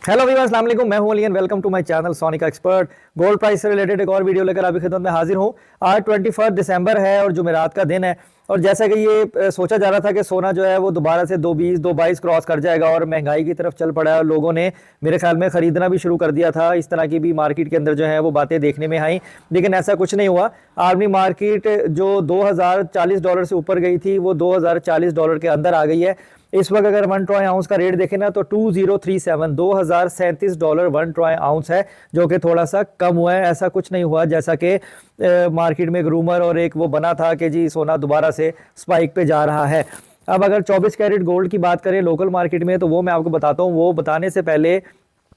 Hello viewers, अस्सलाम वालेकुम। मैं हूं Ali and welcome to my channel Sonika expert. Gold price से रिलेटेड एक और वीडियो लेकर आपकी खिदमत में हाजिर हूं। आज 21 दिसंबर है और जुमेरात का दिन है। और जैसा कि ये सोचा जा रहा था कि सोना जो है वो दोबारा से 220 222 क्रॉस कर जाएगा और महंगाई की तरफ चल पड़ा है और लोगों ने मेरे ख्याल में खरीदना भी शुरू कर दिया था। इस तरह की भी मार्केट के अंदर जो है वो बातें देखने में आई, लेकिन ऐसा कुछ नहीं हुआ। आर्मी मार्केट जो $2040 से ऊपर गई थी वो $2040 के अंदर आ गई है। इस वक्त अगर 1 ट्रॉय आउंस का रेट देखें ना तो 2037 $2037 1 ट्रॉय आउंस है, जो कि थोड़ा सा कम हुआ है। ऐसा कुछ नहीं हुआ जैसा कि मार्केट में एक रूमर और एक वो बना था कि जी सोना दोबारा से स्पाइक पे जा रहा है। अब अगर 24 कैरेट गोल्ड की बात करें लोकल मार्केट में, तो वो मैं आपको बताता हूँ। वो बताने से पहले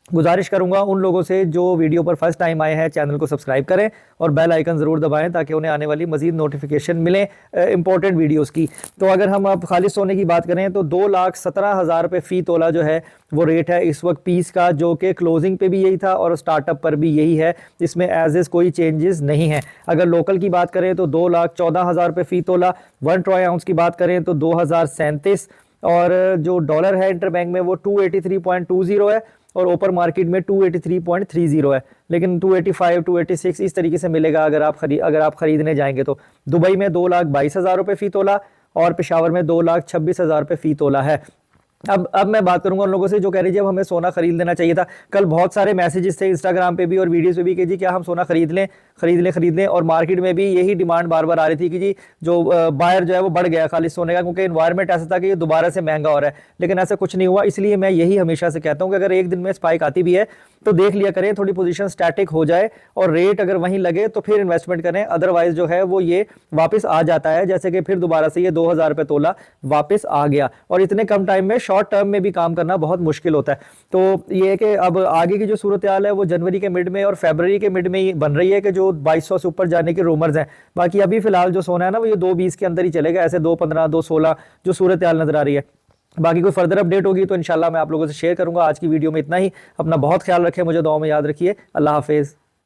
गुजारिश करूंगा उन लोगों से जो वीडियो पर फर्स्ट टाइम आए हैं, चैनल को सब्सक्राइब करें और बेल आइकन ज़रूर दबाएं ताकि उन्हें आने वाली मजीद नोटिफिकेशन मिले इंपॉर्टेंट वीडियोस की। तो अगर हम अब खालिस सोने की बात करें तो 2,17,000 रुपये फ़ी तोला जो है वो रेट है इस वक्त पीस का, जो कि क्लोजिंग पे भी यही था और स्टार्टअप पर भी यही है। इसमें एज इज कोई चेंजेस नहीं है। अगर लोकल की बात करें तो 2,14,000 रुपये फ़ी तोला। 1 ट्रॉय आउंस की बात करें तो 2,037, और जो डॉलर है इंटरबैंक में वो 283.20 है और ओपन मार्केट में 283.30 है। लेकिन 285 286 इस तरीके से मिलेगा अगर आप खरीदने जाएंगे तो। दुबई में 2,22,000 रुपये फ़ी तोला और पेशावर में 2,26,000 रुपये फ़ी तोला है। अब मैं बात करूंगा उन लोगों से जो कह रही है अब हमें सोना खरीद लेना चाहिए था। कल बहुत सारे मैसेजेस थे इंस्टाग्राम पे भी और वीडियोस पे भी कि जी क्या हम सोना खरीद लें। और मार्केट में भी यही डिमांड बार बार आ रही थी कि जी जो बायर जो है वो बढ़ गया खाली सोने का, क्योंकि इन्वायरमेंट ऐसा था कि ये दोबारा से महंगा हो रहा है। लेकिन ऐसा कुछ नहीं हुआ। इसलिए मैं यही हमेशा से कहता हूँ कि अगर एक दिन में स्पाइक आती भी है तो देख लिया करें, थोड़ी पोजीशन स्टैटिक हो जाए और रेट अगर वहीं लगे तो फिर इन्वेस्टमेंट करें। अदरवाइज जो है वो ये वापस आ जाता है, जैसे कि फिर दोबारा से ये 2,000 रुपये तोला वापस आ गया। और इतने कम टाइम में शॉर्ट टर्म में भी काम करना बहुत मुश्किल होता है। तो ये है कि अब आगे की जो सूरत हाल है वो जनवरी के मिड में और फरवरी के मिड में ही बन रही है कि जो 2,200 से ऊपर जाने के रूमर्स हैं। बाकी अभी फिलहाल जो सोना है ना वो ये 220 के अंदर ही चलेगा, ऐसे 215 216 जो सूरत हाल नजर आ रही है। बाकी कोई फर्दर अपडेट होगी तो इंशाल्लाह मैं आप लोगों से शेयर करूंगा। आज की वीडियो में इतना ही। अपना बहुत ख्याल रखें, मुझे दुआ में याद रखिए। अल्लाह हाफिज़।